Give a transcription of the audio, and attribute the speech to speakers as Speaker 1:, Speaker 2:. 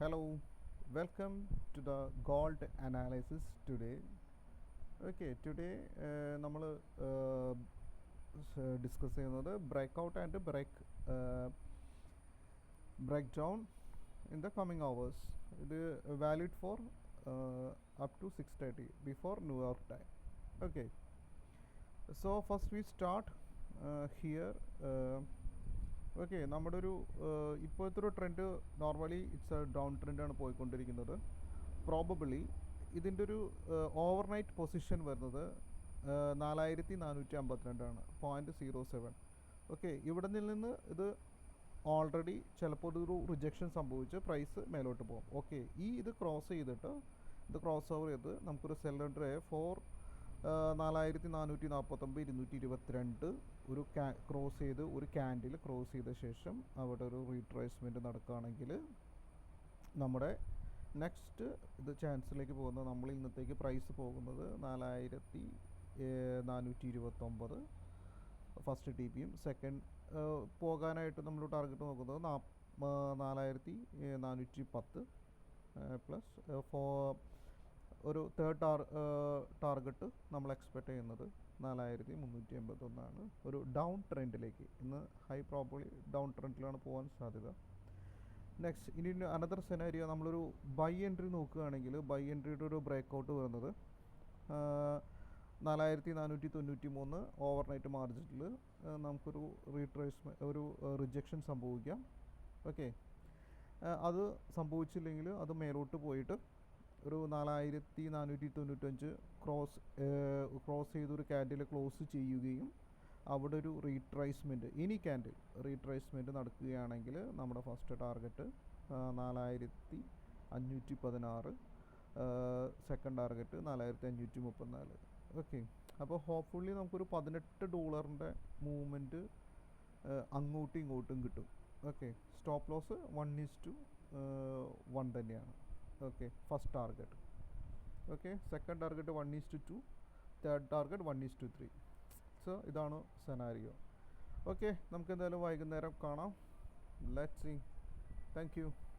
Speaker 1: Hello, welcome to the gold analysis today. Today നമ്മൾ discuss ചെയ്യുന്നത് break out and break down in the coming hours. ഇത് valid for up to 6:30 before New York time. Okay, so first we start here. Okay, നമ്മുടെ ഒരു ഇപ്പോഴത്തെ ഒരു trend normally it's a down ട്രെൻഡാണ് പോയിക്കൊണ്ടിരിക്കുന്നത്. Probably ഇതിൻ്റെ ഒരു ഓവർനൈറ്റ് പൊസിഷൻ വരുന്നത് 4452.07. ഓക്കെ, ഇവിടെ നിന്ന് ഇത് ഓൾറെഡി ചിലപ്പോൾ ഒരു റിജക്ഷൻ സംഭവിച്ച് പ്രൈസ് മേലോട്ട് പോകും. ഓക്കെ, ഇത് ക്രോസ് ചെയ്തിട്ട് ഇത് ക്രോസ് ഓവർ ചെയ്ത് നമുക്കൊരു സെല്ലർ ഫോർ 4449 ഒരു ക്രോസ് ചെയ്ത് ഒരു ക്യാൻഡിൽ ക്രോസ് ചെയ്ത ശേഷം അവിടെ ഒരു റീട്രേസ്മെൻറ്റ് നടക്കുകയാണെങ്കിൽ നമ്മുടെ നെക്സ്റ്റ് ഇത് ചാൻസിലേക്ക് പോകുന്നത്, നമ്മൾ ഇന്നത്തേക്ക് പ്രൈസ് പോകുന്നത് 4429 ഫസ്റ്റ് ടി പിയും, സെക്കൻഡ് പോകാനായിട്ട് നമ്മൾ ടാർഗറ്റ് നോക്കുന്നത് 4410 പ്ലസ് ഒരു തേർഡ് ടാർഗറ്റ് നമ്മൾ എക്സ്പെക്റ്റ് ചെയ്യുന്നത് 4381 ഒരു ഡൗൺ ട്രെൻഡിലേക്ക്. ഇന്ന് ഹൈ പ്രോബബിളി ഡൗൺ ട്രെൻഡിലാണ് പോകാൻ സാധ്യത. നെക്സ്റ്റ് ഇനി അനദർ സെനാരിയോ, നമ്മളൊരു ബൈ എൻട്രി നോക്കുകയാണെങ്കിൽ ബൈ എൻട്രിയുടെ ഒരു ബ്രേക്ക് ഔട്ട് വരുന്നത് 4493 ഓവർനൈറ്റ് മാർജിനിൽ നമുക്കൊരു ഒരു റിജക്ഷൻ സംഭവിക്കാം. ഓക്കെ, അത് സംഭവിച്ചില്ലെങ്കിൽ അത് മേലോട്ട് പോയിട്ട് ഒരു 4495 ക്രോസ് ചെയ്തൊരു ക്യാൻഡിൽ ക്ലോസ് ചെയ്യുകയും അവിടെ ഒരു റീട്രേസ്മെൻറ്റ് നടക്കുകയാണെങ്കിൽ നമ്മുടെ first target 4516, second target 4534. Okay, അപ്പോൾ ഹോപ്പ്ഫുള്ളി നമുക്കൊരു $18 മൂവ്മെൻറ്റ് അങ്ങോട്ടും ഇങ്ങോട്ടും കിട്ടും. ഓക്കെ, സ്റ്റോപ്പ് ലോസ് 1:1 തന്നെയാണ്. Okay, first target. Okay, second target 1:2, third target 1:3. So ഇതാണ് സെനാരിയോ. ഓക്കെ, നമുക്ക് എന്തായാലും വൈകുന്നേരം കാണാം. Let's see. Thank U.